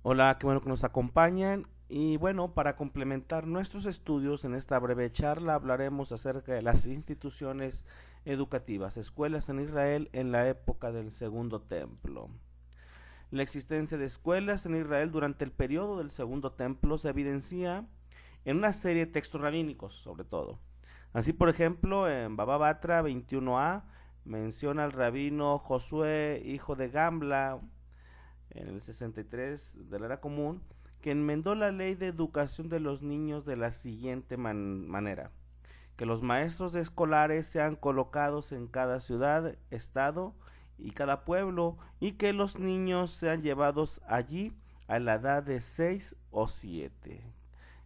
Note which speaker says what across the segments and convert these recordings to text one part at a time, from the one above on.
Speaker 1: Hola, qué bueno que nos acompañan. Y bueno, para complementar nuestros estudios en esta breve charla hablaremos acerca de las instituciones educativas, escuelas en Israel en la época del Segundo Templo. La existencia de escuelas en Israel durante el periodo del Segundo Templo se evidencia en una serie de textos rabínicos, sobre todo. Así, por ejemplo, en Baba Batra 21a menciona al rabino Josué, hijo de Gamla, en el 63 de la era común, que enmendó la ley de educación de los niños de la siguiente manera: que los maestros escolares sean colocados en cada ciudad, estado y cada pueblo, y que los niños sean llevados allí a la edad de 6 o 7.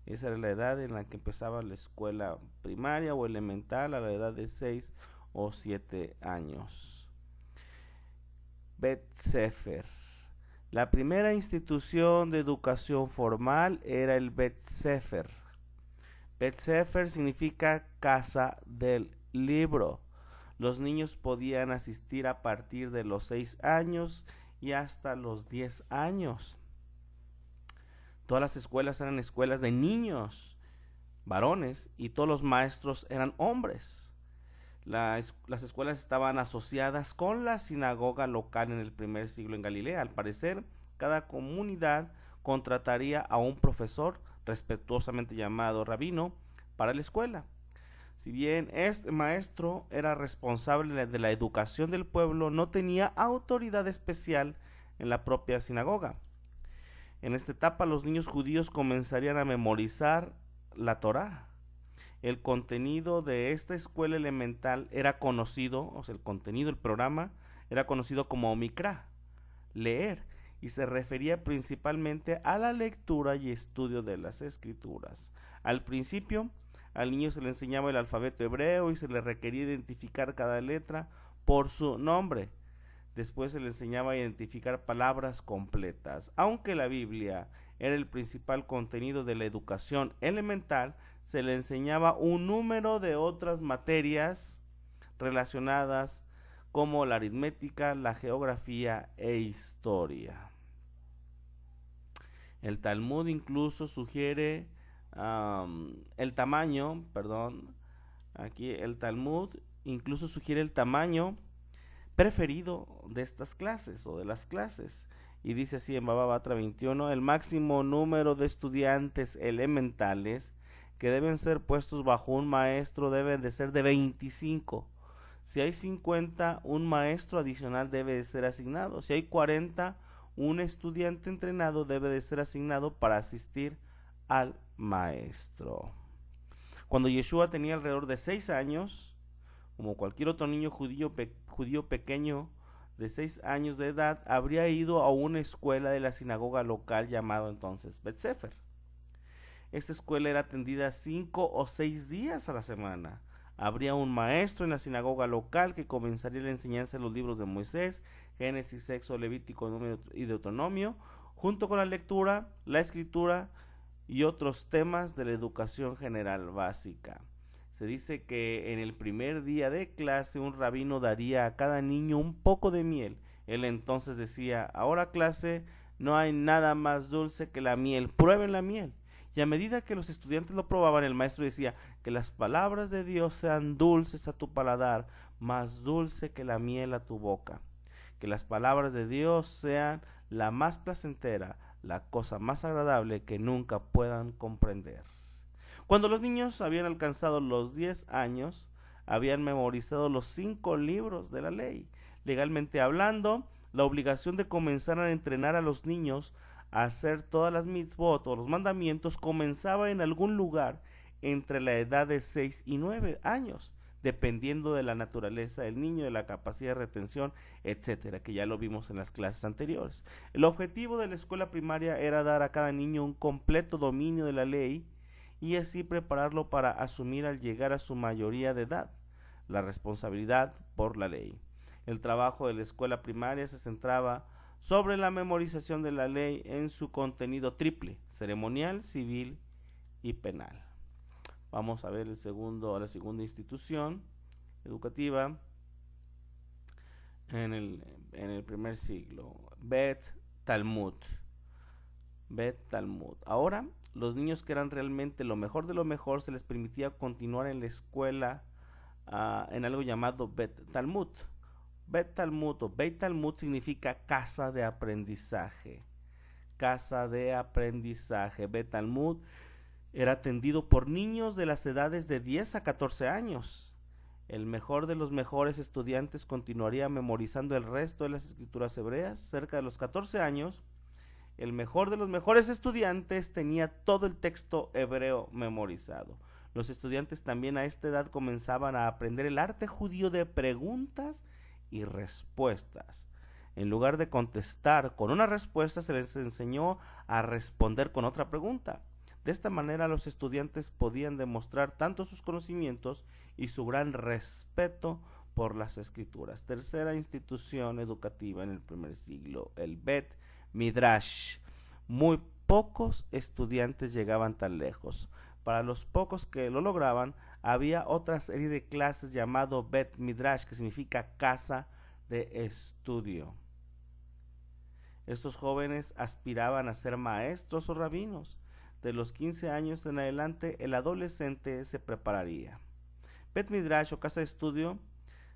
Speaker 1: Esa era la edad en la que empezaba la escuela primaria o elemental, a la edad de 6 o 7 años. Bet Sefer. La primera institución de educación formal era el Bet Sefer. Bet Sefer significa casa del libro. Los niños podían asistir a partir de los 6 años y hasta los 10 años. Todas las escuelas eran escuelas de niños, varones, y todos los maestros eran hombres. Las escuelas estaban asociadas con la sinagoga local en el primer siglo en Galilea. Al parecer, cada comunidad contrataría a un profesor, respetuosamente llamado rabino, para la escuela. Si bien este maestro era responsable de la educación del pueblo, no tenía autoridad especial en la propia sinagoga. En esta etapa los niños judíos comenzarían a memorizar la Torá. El contenido de esta escuela elemental era conocido, o sea, el contenido del programa era conocido como Mikra, leer, y se refería principalmente a la lectura y estudio de las escrituras. Al principio, al niño se le enseñaba el alfabeto hebreo y se le requería identificar cada letra por su nombre. Después se le enseñaba a identificar palabras completas. Aunque la Biblia era el principal contenido de la educación elemental, se le enseñaba un número de otras materias relacionadas como la aritmética, la geografía e historia. El Talmud incluso sugiere el tamaño, perdón, aquí el Talmud incluso sugiere el tamaño preferido de estas clases o de las clases. Y dice así en Baba Batra 21: el máximo número de estudiantes elementales que deben ser puestos bajo un maestro deben de ser de 25. Si hay 50, un maestro adicional debe de ser asignado. Si hay 40, un estudiante entrenado debe de ser asignado para asistir al maestro. Cuando Yeshua tenía alrededor de 6 años, como cualquier otro niño judío pequeño de 6 años de edad, habría ido a una escuela de la sinagoga local llamado entonces Bet Sefer. Esta escuela era atendida 5 o 6 días a la semana. Habría un maestro en la sinagoga local que comenzaría la enseñanza de los libros de Moisés, Génesis, Éxodo, Levítico, Número y Deuteronomio, junto con la lectura, la escritura y otros temas de la educación general básica. Se dice que en el primer día de clase un rabino daría a cada niño un poco de miel. Él entonces decía: ahora clase, no hay nada más dulce que la miel, prueben la miel. Y a medida que los estudiantes lo probaban, el maestro decía: que las palabras de Dios sean dulces a tu paladar, más dulce que la miel a tu boca. Que las palabras de Dios sean la más placentera, la cosa más agradable que nunca puedan comprender. Cuando los niños habían alcanzado los 10 años, habían memorizado los 5 libros de la ley. Legalmente hablando, la obligación de comenzar a entrenar a los niños a hacer todas las mitzvot o los mandamientos comenzaba en algún lugar entre la edad de 6 y 9 años, dependiendo de la naturaleza del niño, de la capacidad de retención, etcétera, que ya lo vimos en las clases anteriores. El objetivo de la escuela primaria era dar a cada niño un completo dominio de la ley y así prepararlo para asumir al llegar a su mayoría de edad la responsabilidad por la ley. El trabajo de la escuela primaria se centraba sobre la memorización de la ley en su contenido triple: ceremonial, civil y penal. Vamos a ver la segunda institución educativa en el primer siglo, Bet Talmud. Bet Talmud. Ahora, los niños que eran realmente lo mejor de lo mejor se les permitía continuar en la escuela en algo llamado Bet Talmud. Bet Talmud o Beit Talmud significa casa de aprendizaje. Casa de aprendizaje. Bet Talmud era atendido por niños de las edades de 10 a 14 años. El mejor de los mejores estudiantes continuaría memorizando el resto de las escrituras hebreas. Cerca de los 14 años, el mejor de los mejores estudiantes tenía todo el texto hebreo memorizado. Los estudiantes también a esta edad comenzaban a aprender el arte judío de preguntas y respuestas. En lugar de contestar con una respuesta, se les enseñó a responder con otra pregunta. De esta manera los estudiantes podían demostrar tanto sus conocimientos y su gran respeto por las escrituras. Tercera institución educativa en el primer siglo, el Bet Midrash. Muy pocos estudiantes llegaban tan lejos. Para los pocos que lo lograban, había otra serie de clases llamado Bet Midrash, que significa casa de estudio. Estos jóvenes aspiraban a ser maestros o rabinos. De los 15 años en adelante, el adolescente se prepararía. Bet Midrash o casa de estudio,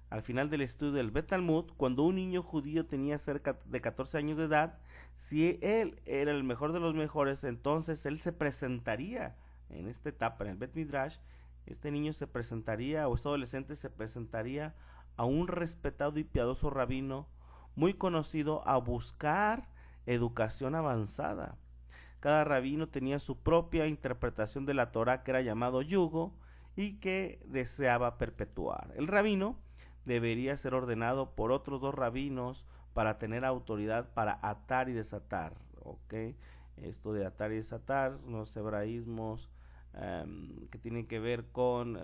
Speaker 1: al final del estudio del Bet Talmud, cuando un niño judío tenía cerca de 14 años de edad, si él era el mejor de los mejores, entonces él se presentaría en esta etapa, en el Bet Midrash. Este niño se presentaría, o este adolescente se presentaría a un respetado y piadoso rabino muy conocido a buscar educación avanzada. Cada rabino tenía su propia interpretación de la Torá, que era llamado yugo, y que deseaba perpetuar. El rabino debería ser ordenado por otros dos rabinos para tener autoridad para atar y desatar. ¿Okay? Esto de atar y desatar, unos hebraísmos que tienen que ver con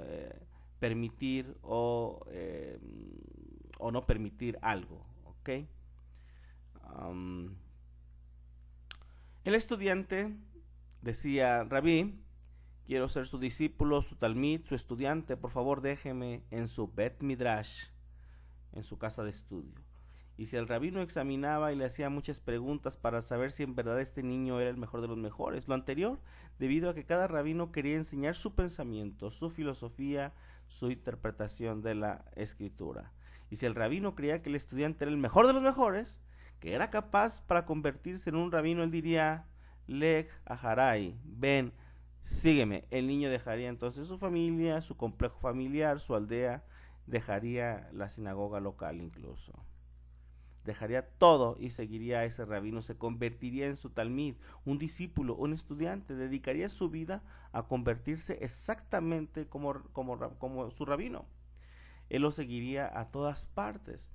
Speaker 1: permitir o no permitir algo. ¿Okay? El estudiante decía: Rabí, quiero ser su discípulo, su talmid, su estudiante, por favor déjeme en su Bet Midrash, en su casa de estudio. Y si el rabino examinaba y le hacía muchas preguntas para saber si en verdad este niño era el mejor de los mejores, lo anterior debido a que cada rabino quería enseñar su pensamiento, su filosofía, su interpretación de la escritura. Y si el rabino creía que el estudiante era el mejor de los mejores, que era capaz para convertirse en un rabino, él diría: Lech Aharai, ven, sígueme. El niño dejaría entonces su familia, su complejo familiar, su aldea, dejaría la sinagoga local incluso. Dejaría todo y seguiría a ese rabino, se convertiría en su talmid, un discípulo, un estudiante, dedicaría su vida a convertirse exactamente como su rabino. Él lo seguiría a todas partes.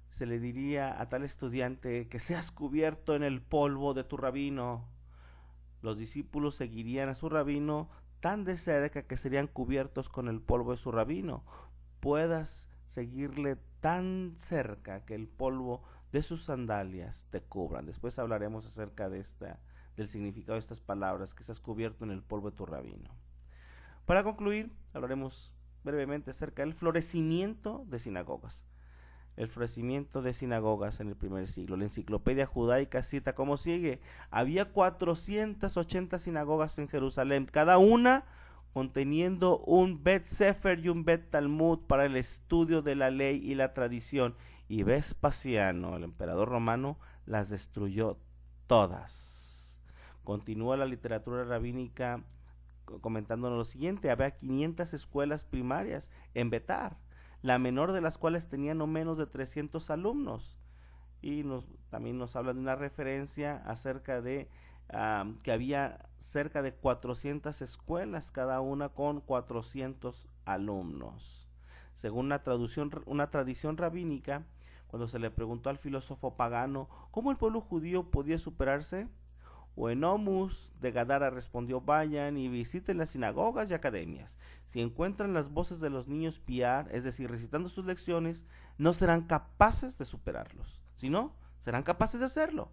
Speaker 1: Se le diría a tal estudiante: que seas cubierto en el polvo de tu rabino. Los discípulos seguirían a su rabino tan de cerca que serían cubiertos con el polvo de su rabino. Puedas seguirle tan cerca que el polvo de sus sandalias te cubran. Después hablaremos acerca del significado de estas palabras: que seas cubierto en el polvo de tu rabino. Para concluir, hablaremos brevemente acerca del florecimiento de sinagogas. El florecimiento de sinagogas en el primer siglo. La enciclopedia judaica cita como sigue: había 480 sinagogas en Jerusalén, cada una conteniendo un Bet Sefer y un Bet Talmud para el estudio de la ley y la tradición. Y Vespasiano, el emperador romano, las destruyó todas. Continúa la literatura rabínica comentándonos lo siguiente: había 500 escuelas primarias en Betar, la menor de las cuales tenía no menos de 300 alumnos. Y también nos habla de una referencia acerca de que había cerca de 400 escuelas, cada una con 400 alumnos. Según una tradición rabínica, cuando se le preguntó al filósofo pagano cómo el pueblo judío podía superarse, Oenomus de Gadara respondió: vayan y visiten las sinagogas y academias. Si encuentran las voces de los niños piar, es decir, recitando sus lecciones, no serán capaces de superarlos, sino serán capaces de hacerlo.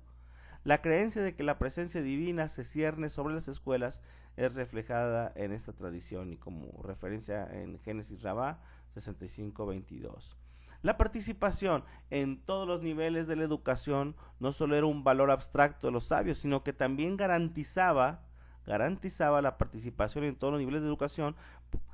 Speaker 1: La creencia de que la presencia divina se cierne sobre las escuelas es reflejada en esta tradición y como referencia en Génesis Rabá 65:22. La participación en todos los niveles de la educación no solo era un valor abstracto de los sabios, sino que también garantizaba la participación en todos los niveles de educación,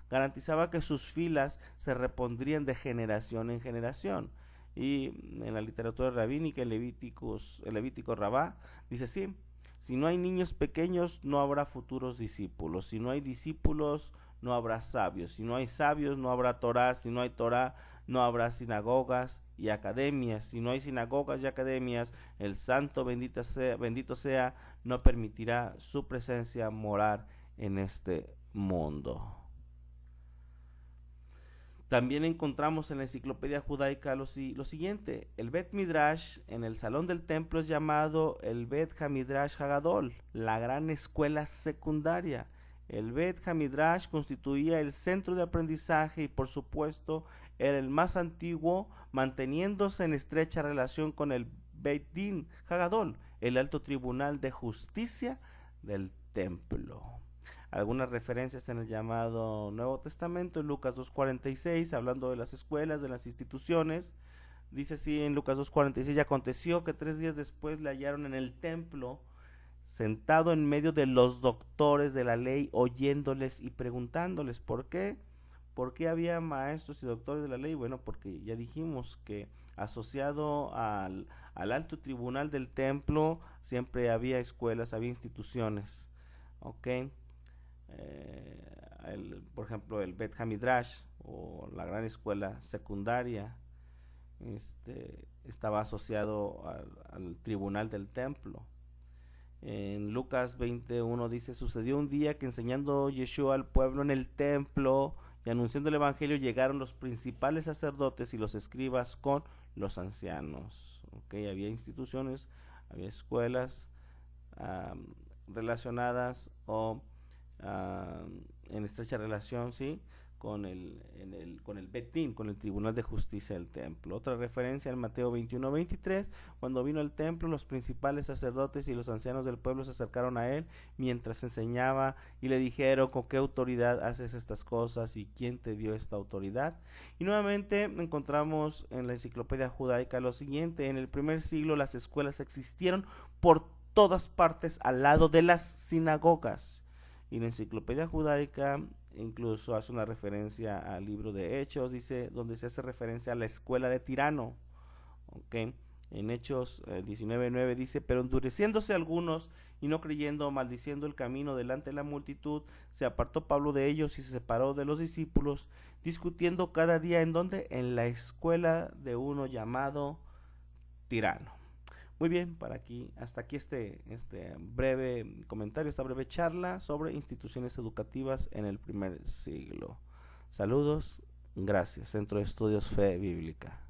Speaker 1: garantizaba que sus filas se repondrían de generación en generación. Y en la literatura rabínica, el Levítico Rabá, dice así: si no hay niños pequeños, no habrá futuros discípulos. Si no hay discípulos, no habrá sabios. Si no hay sabios, no habrá Torá. Si no hay Torá, no habrá sinagogas y academias. Si no hay sinagogas y academias, el santo bendito sea, no permitirá su presencia morar en este mundo. También encontramos en la enciclopedia judaica lo siguiente: el Bet Midrash en el salón del templo es llamado el Bet Hamidrash Hagadol, la gran escuela secundaria. El Bet Hamidrash constituía el centro de aprendizaje y por supuesto era el más antiguo, manteniéndose en estrecha relación con el Beit Din Hagadol, el alto tribunal de justicia del templo. Algunas referencias en el llamado Nuevo Testamento, en Lucas 2:46, hablando de las escuelas, de las instituciones. Dice así en Lucas 2:46: y aconteció que 3 días después le hallaron en el templo, sentado en medio de los doctores de la ley, oyéndoles y preguntándoles. ¿Por qué? ¿Por qué había maestros y doctores de la ley? Bueno, porque ya dijimos que asociado al alto tribunal del templo siempre había escuelas, había instituciones. ¿Ok? Por ejemplo, el Bet Hamidrash o la gran escuela secundaria estaba asociado al tribunal del templo. En Lucas 21 dice: sucedió un día que enseñando Yeshua al pueblo en el templo y anunciando el evangelio, llegaron los principales sacerdotes y los escribas con los ancianos. Okay, había instituciones, había escuelas relacionadas o en estrecha relación, ¿sí?, con el Bet Din, con el Tribunal de Justicia del Templo. Otra referencia en Mateo 21:23: cuando vino al templo, los principales sacerdotes y los ancianos del pueblo se acercaron a él mientras enseñaba y le dijeron: ¿con qué autoridad haces estas cosas y quién te dio esta autoridad? Y nuevamente encontramos en la enciclopedia judaica lo siguiente: en el primer siglo las escuelas existieron por todas partes al lado de las sinagogas. Y la enciclopedia judaica incluso hace una referencia al libro de Hechos, dice, donde se hace referencia a la escuela de Tirano. ¿Okay? En Hechos 19:9 dice: pero endureciéndose algunos y no creyendo, maldiciendo el camino delante de la multitud, se apartó Pablo de ellos y se separó de los discípulos, discutiendo cada día en donde, en la escuela de uno llamado Tirano. Muy bien, hasta aquí este breve comentario, esta breve charla sobre instituciones educativas en el primer siglo. Saludos, gracias. Centro de Estudios Fe Bíblica.